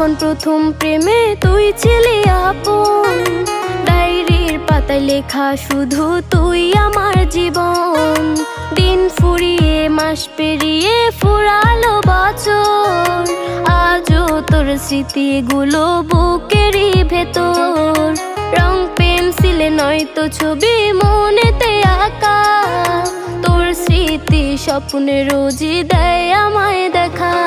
যখন প্রথম প্রেমে তুই ছিলি আপন, ডায়েরির পাতায় লেখা শুধু তুই আমার জীবন। দিন ফুরিয়ে মাস পেরিয়ে ফুরালো বছর, আজও তোর স্মৃতিগুলো বুকেরই ভেতর। রং পেন্সিলে নয়তো ছবি মনেতে আঁকা, তোর স্মৃতি স্বপ্নে রোজই দেয় আমায় দেখা।